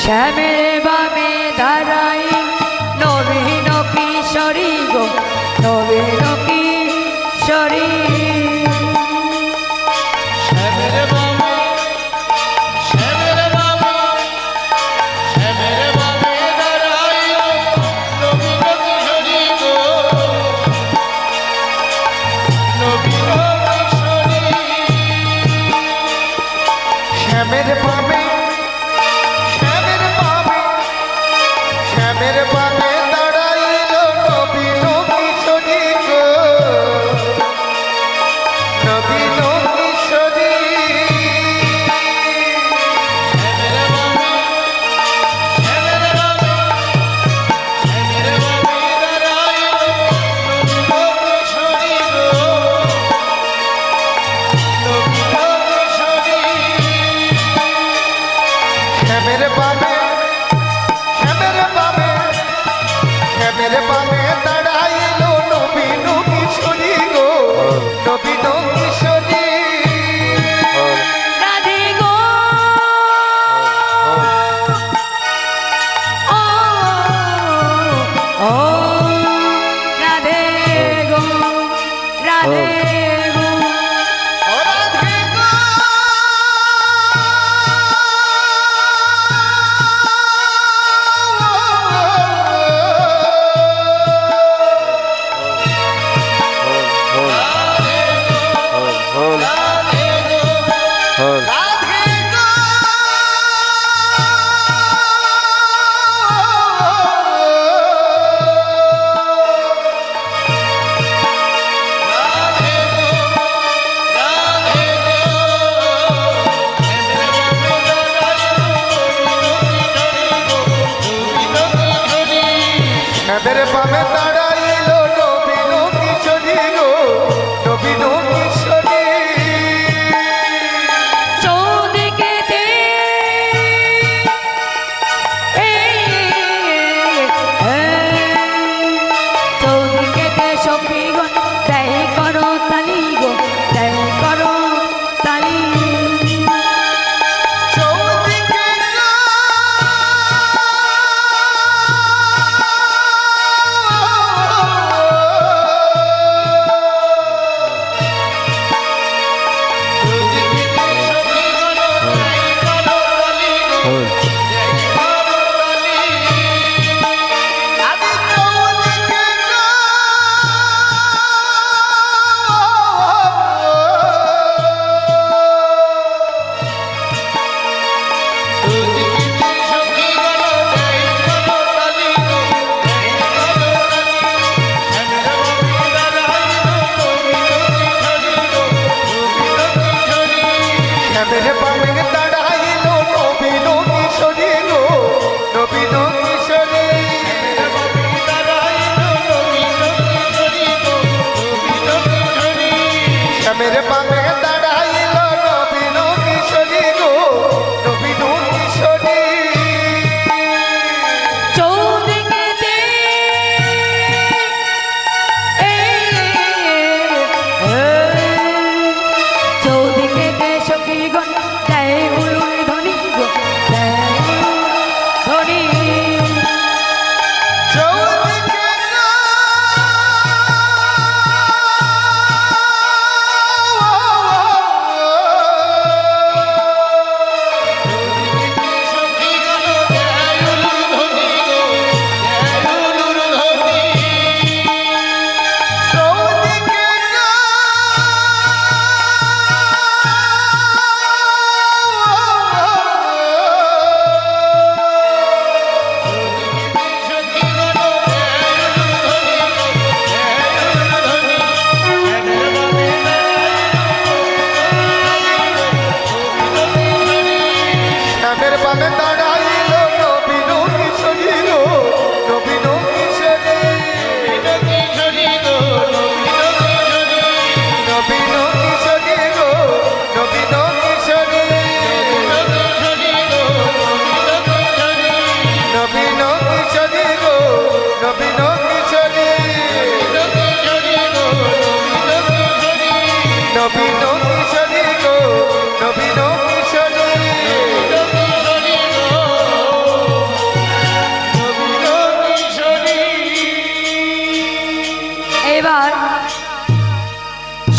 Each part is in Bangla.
শ্যামের বামে দাঁড়াই নবীন কিশোরী গো নবীন কিশোরী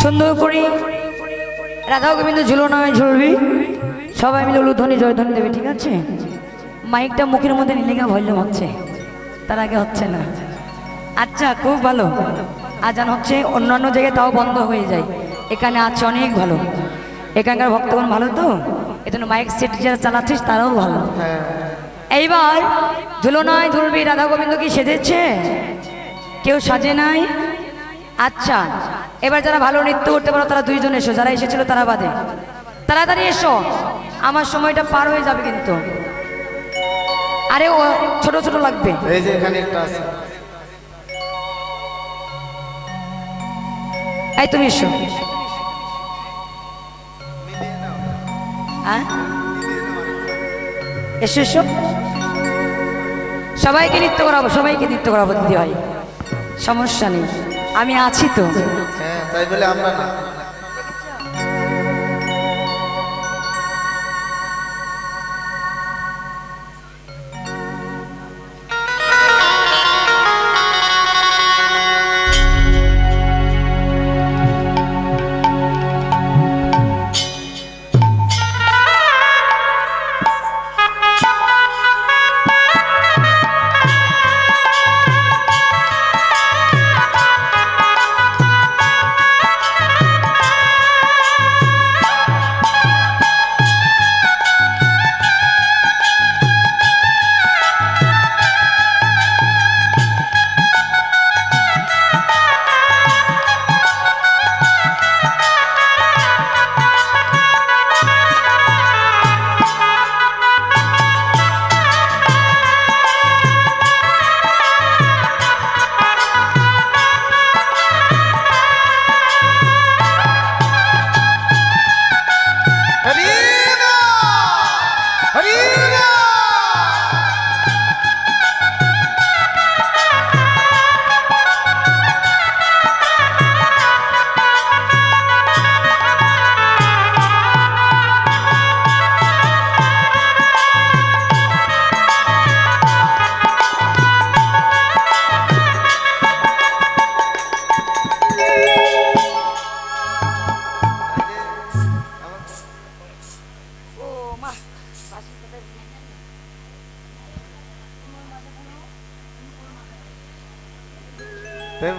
সুন্দর করে রাধা গোবিন্দ ঝুলনায় ঝুলবি, সবাই মিলে উলুধ্বনি জয়ধ্বনি দেবে, ঠিক আছে? মাইকটা মুখের মধ্যে নিলে গা ভলিউম হচ্ছে, তার আগে হচ্ছে না। আচ্ছা, খুব ভালো। আজান হচ্ছে, অন্যান্য জায়গায় তাও বন্ধ হয়ে যায়, এখানে আছে অনেক ভালো। এখানকার ভক্তগণ ভালো তো, এজন্য মাইক সেট যারা চালাচ্ছিস তারাও ভালো। এইবার ঝুলনায় ঝুলবি রাধা গোবিন্দ কি সেজেছে? কেউ সাজে নাই? আচ্ছা, এবার যারা ভালো নৃত্য করতে পারো তারা দুইজন এসো, যারা এসেছিল তারা বাদে তাড়াতাড়ি এসো, আমার সময়টা পার হয়ে যাবে কিন্তু। আরে ও ছোট ছোট লাগবে, এই যে এখানে একটা আছে। এই তুমি এসো। এসো এসো, সবাইকে নৃত্য করাবো, সবাইকে নৃত্য করাবো দিদি ভাই, সমস্যা নেই, আমি আছি তো। হ্যাঁ, তাই বলে আমরা না।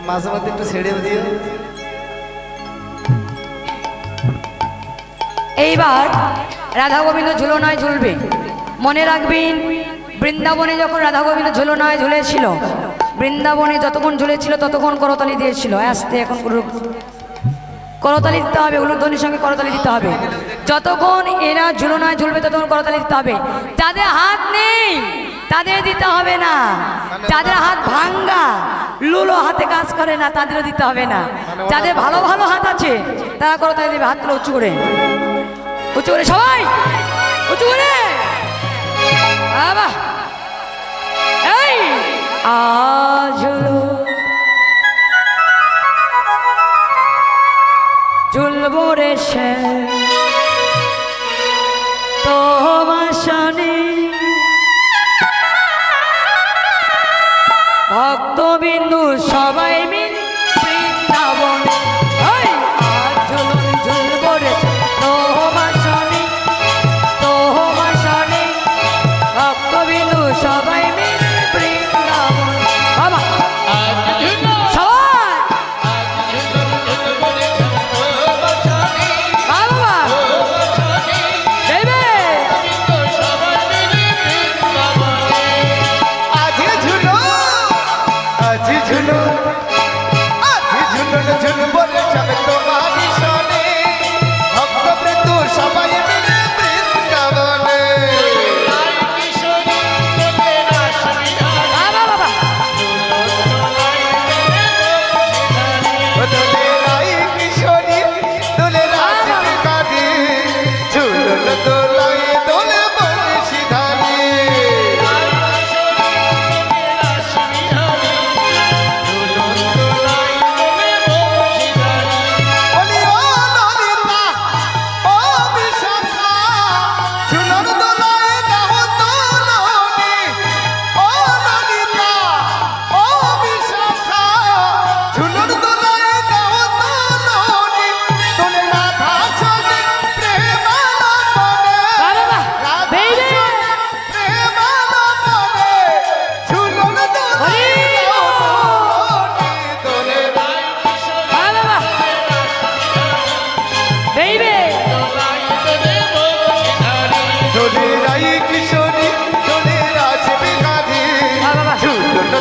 মাঝে মধ্যে একটু ছেড়েও দিও। এইবার রাধা গোবিন্দ ঝুলনায় ঝুলবে, মনে রাখবেন বৃন্দাবনে যখন রাধা গোবিন্দ ঝুলনায় ঝুলেছিল, বৃন্দাবনে যতক্ষণ ঝুলেছিল ততক্ষণ করতালি দিয়েছিল। আস্তে এখন করতালি দিতে হবে, উলুধ্বনির সঙ্গে করতালি দিতে হবে। যতক্ষণ এরা ঝুলনায় ঝুলবে ততক্ষণ করতালি দিতে হবে। যাদের হাত নেই তাদের দিতে হবে না, যাদের হাত ভাঙ্গা লুলো হাতে কাজ করে না তাদেরও দিতে হবে না। যাদের ভালো ভালো হাত আছে তারা করতালি দেবে, হাতগুলো উঁচু করে, উঁচু করে, সবাই উঁচু করে। এই আজ হলো ঝুলবো রে সে তোমার শনি, ভক্তবিন্দু সবাই মিল বৃন্দাবনে। আজ ঝুলবো রে তোমার শনি, তোমার শনি, ভক্তবিন্দু সবাই মিল বৃন্দাবনে। বাবা আজি ঝুলো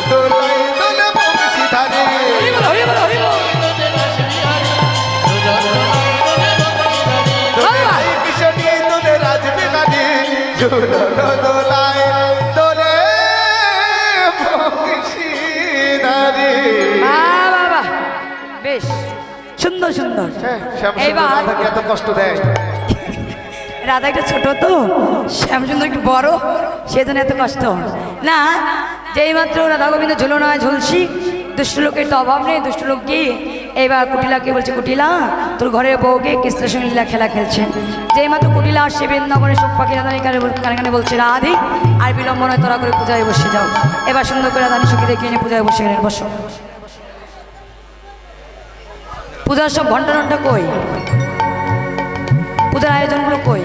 দোলাই দোলে বংশীধারী দোলাই কিশোরী দোলে রাজবিহারী ঝুলনো দোলাই দোলে বংশীধারী বাবা বেশ সুন্দর সুন্দর। এইবার রাধাকে এত কষ্ট দেয় রাধা একটু ছোট তো, শ্যামসুন্দর একটু বড়, সেজন্য এত কষ্ট না। যেই মাত্র রাধা গোবিন্দ ঝুলনায় ঝুলছি, দুষ্ট লোকের তো অভাব নেই। দুষ্ট লোক গিয়ে এবার কুটিলাকে বলছে, কুটিলা তোর ঘরের বউকে কৃষ্ণের সঙ্গে লীলা খেলা খেলছে। যেই মাত্র কুটিলা আসছে বৃন্দাবনে সুখ পাখি রাধানি কানে বলছে, রাধি আর বিলম্ব নয়, তোরা করে পূজায় বসে যাও। এবার সুন্দর করে রাধানি সুখী দেখে এনে পূজায় বসে গেলেন। বসো। পূজার সব ঘন্টা ঘন্টা কই? পূজার আয়োজনগুলো কই?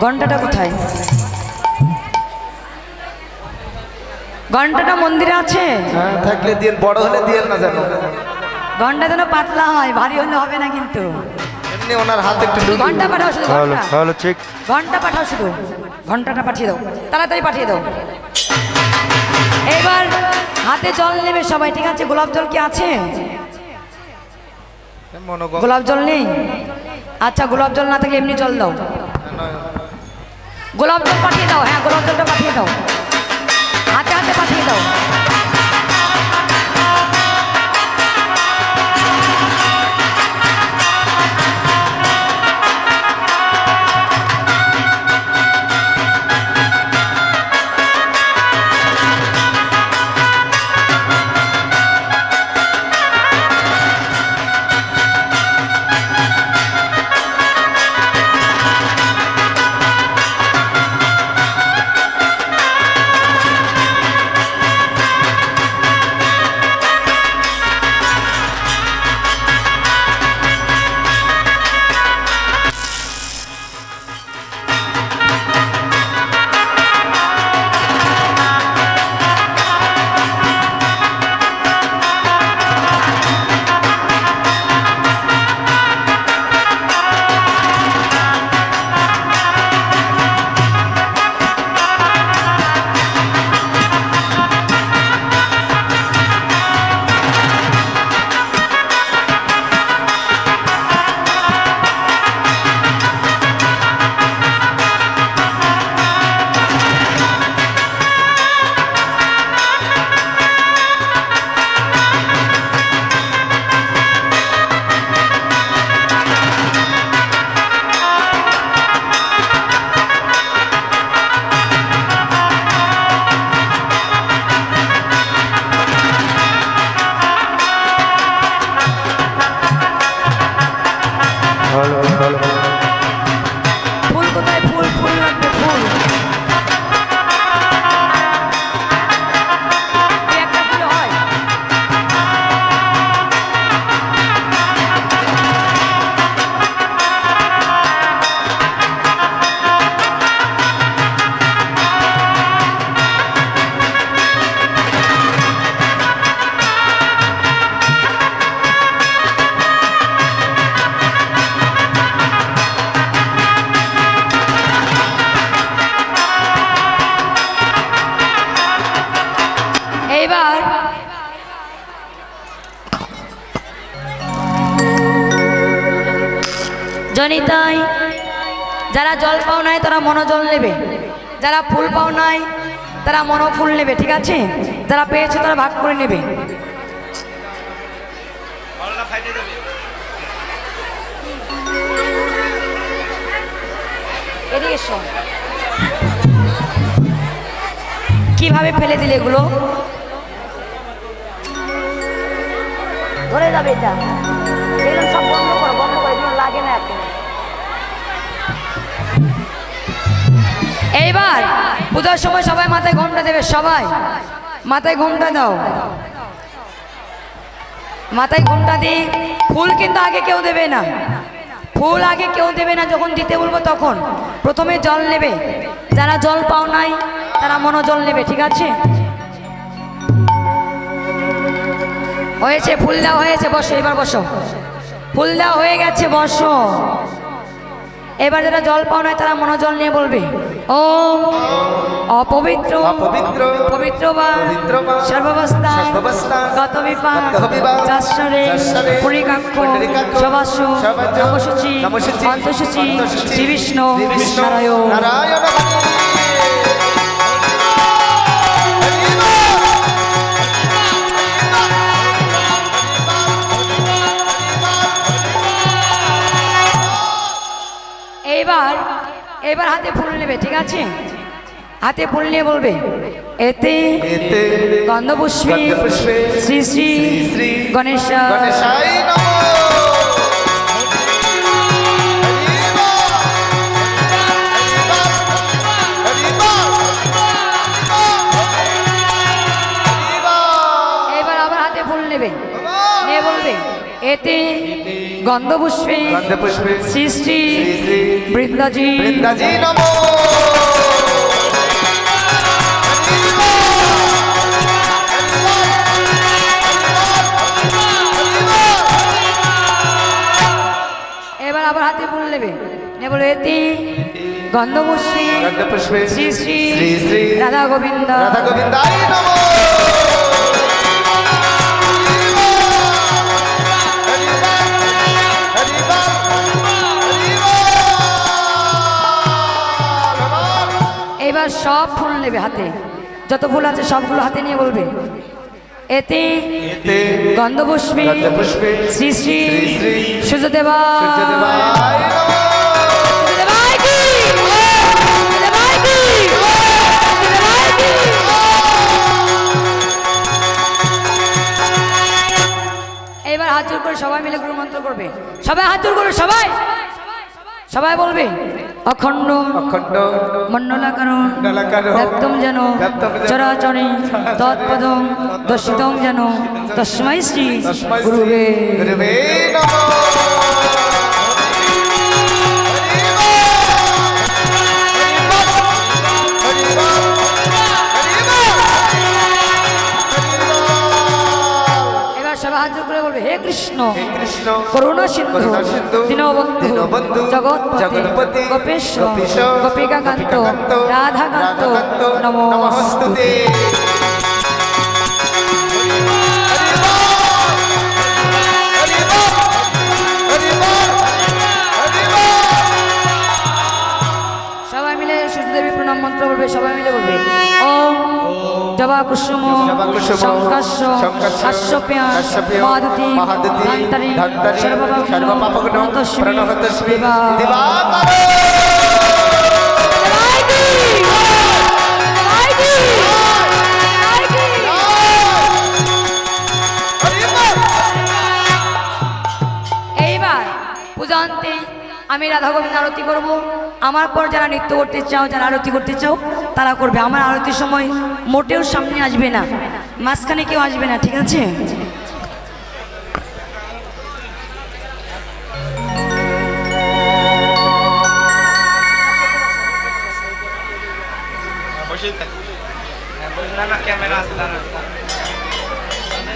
ঘন্টাটা কোথায়? ঘন্টাটা মন্দিরে আছে। হ্যাঁ থাকলে দিয়ে বড় হলে দিয়ে না জানো ঘন্টা যেন পাতলা হয়, ভারী হলে হবে না কিন্তু। এমনি ওনার হাতে একটু লুলি ঘন্টা পাঠাও শুধু, ঘন্টা হলো ঠিক ঘন্টা পাঠাও শুধু, ঘন্টাটা পাঠিয়ে দাও, তাড়াতাড়ি পাঠিয়ে দাও। এবার হাতে জল নেবে সবাই, ঠিক আছে? গোলাপ জল কি আছে? গোলাপ জল নেই? আচ্ছা গোলাপ জল না থাকলে এমনি জল দাও। গোলাপ জল পাঠিয়ে দাও। হ্যাঁ গোলাপ জলটা পাঠিয়ে দাও, হাতে হাতে পাঠিয়ে দাও। ফুল কোথায়? ফুল ফুল লাগবে, ফুল। একটা ফুল হয়? এইবার জনিতাই যারা জল পাও নাই তারা মনোজল নেবে, যারা ফুল পাও নাই তারা মনোফুল নেবে, ঠিক আছে? যারা পেয়েছে তারা ভাগ করে নেবে। এদিকে এসো। কিভাবে ফেলে দিলে এগুলো? ধরে যাবে এটা, এগুলো সব বন্ধ করো, বন্ধ করো, এগুলো লাগে না এখন। এইবার পূজার সময় সবাই মাথায় ঘোমটা দেবে, সবাই মাথায় ঘোমটা দাও। মাথায় ঘোমটা দিয়ে ফুল কিন্তু আগে কেউ দেবে না, ফুল আগে কেউ দেবে না। যখন দিতে বলবো তখন প্রথমে জল নেবে। যারা জল পাও নাই তারা মনোজল নেবে, ঠিক আছে? হয়েছে, ফুল দেওয়া হয়েছে, বসো। এবার বসো, ফুল দেওয়া হয়ে গেছে, বসো। এবার যারা জল পাও নাই তারা মনোজল নিয়ে বলবে, ওম অপবিত্র অপবিত্র পবিত্র বা পবিত্র বা সর্বাবস্থান সর্বাবস্থান গত বিপাক গত বিপাক চাষরে চাষরে পরিকাক্ষ পরিকাক্ষ সবাস্য সবাস্য নবসূচি নবসূচি অন্তঃসূচি অন্তঃসূচি শ্রী বিষ্ণু শ্রী বিষ্ণু নারায়ণ নারায়ণ এইবার এবার হাতে ফুল নেবে, ঠিক আছে? হাতে ফুল নিয়ে বলবে এতে এতে গন্ধপুষ্পে গন্ধপুষ্পে শ্রী শ্রী শ্রী গণেশ গণেশায় নমঃ। এবার আবার হাতে ফুল নেবে, নিয়ে বলবে এতে গন্ধপুষ্পে গন্ধপুষ্পে শ্রী শ্রী শ্রী শ্রী বৃন্দাজি বৃন্দাজি নমঃ। এবার আবার হাতে ফুল নেবে, নিয়ে বলবে এতে গন্ধপুষ্পে গন্ধপুষ্পে শ্রী শ্রী শ্রী শ্রী রাধা গোবিন্দ রাধা গোবিন্দায় নমঃ। এবার সব ফুল নেবে হাতে, যত ফুল আছে সবগুলো হাতে নিয়ে বলবে এতে এতে গন্ধপুষ্পে গন্ধপুষ্পে শ্রী শ্রী শ্রী শ্রী সূর্যদেবা সূর্যদেবায় নমঃ। সূর্যদেবায় কি? সূর্যদেবায় কি? সূর্যদেবায় কি? এবার হাত জোর করে সবাই মিলে গুরু মন্ত্র করবে, সবাই হাত জোর করে সবাই সবাই বলবে অখণ্ড অখণ্ড মণ্ডলাকারণ মণ্ডলাকারণ ব্যক্তম যেন ব্যক্তম যেন চরাচরে তৎপদম দর্শিতং যেন তস্मै শ্রী তস্मै শ্রী গুরুবে গুরুবে নমঃ। এবার সবাই হাত জোর করে বলবে হে কৃষ্ণ হে কৃষ্ণ করুণা সিন্ধু করুণা সিন্ধু দীনবন্ধু দীনবন্ধু জগৎপতি জগৎপতি গোপেশ গোপীশ গোপিকাকান্ত গোপিকাকান্ত রাধাকান্ত রাধাকান্ত নমস্তুতে। সবাই মিলে সূর্যদেবী প্রণাম মন্ত্র বলবে, সবাই মিলে বলবে ওম জবা কুসুম জবা কুসুম শঙ্কাশ্য শঙ্কাশ্য হাস্যপ্যা হাস্যপ্যা মহাদুতি মহাদুতি ধান্তারি ধান্তারি সর্বপাপগ্ন সর্বপাপগ্ন প্রণতস্মি প্রণতস্মি দিবা দিবাকর। এইবার পূজান্তে আমি রাধা গোবিন্দ আরতি করব, আমার পর যারা নৃত্য করতে চাও, যারা আরতি করতে চাও তারা করবে। আমার আরতির সময় মোটেও সামনে আসবে না, মাঝখানে কেউ আসবে না, ঠিক আছে?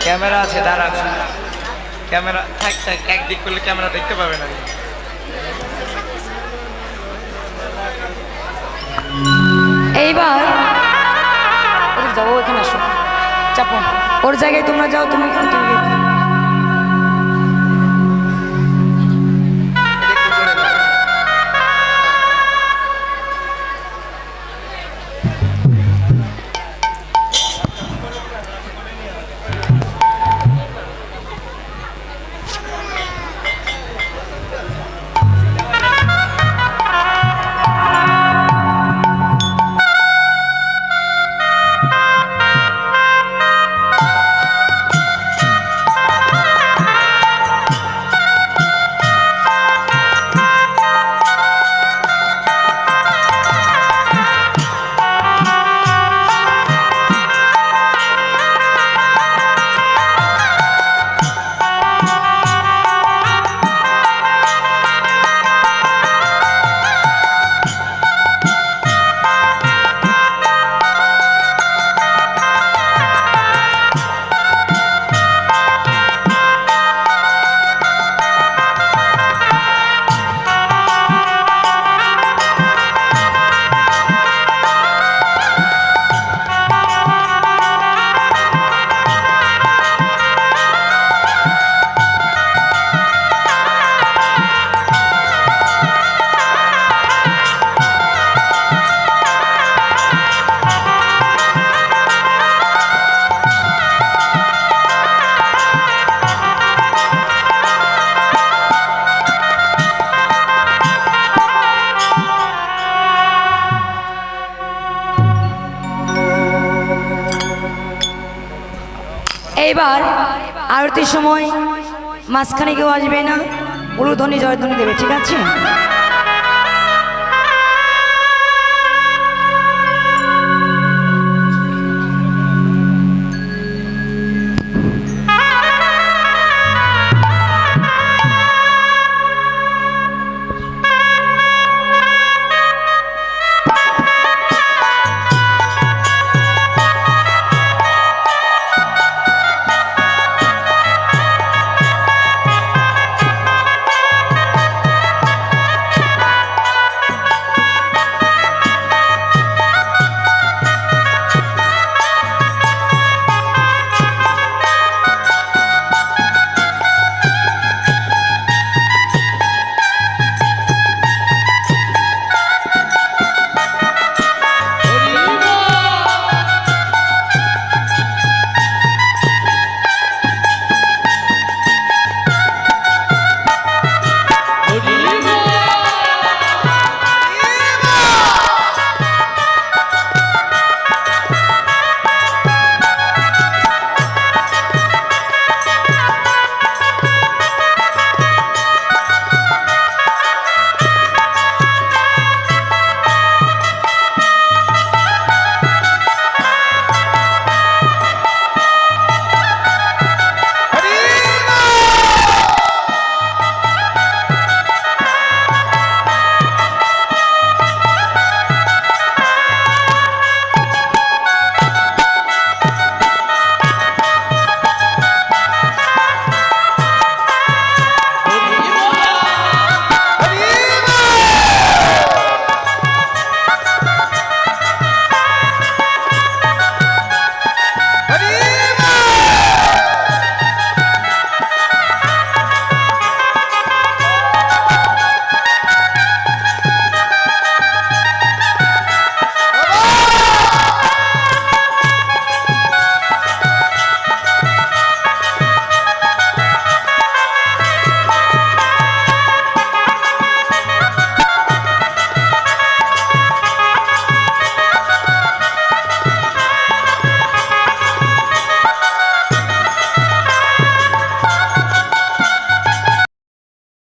ক্যামেরা আছে, দাঁড়া। ক্যামেরা থাক থাক, একদিক করলে ক্যামেরা দেখতে পাবে না। এইবার ওদের যাবো, এখানে আসো, চাপো, ওর জায়গায় তোমরা যাও, তুমি এখানে, তুমি এখানে। এইবার আরতির সময় মাঝখানে কেউ আসবে না, উলুধ্বনি জয়ধ্বনি দেবে, ঠিক আছে?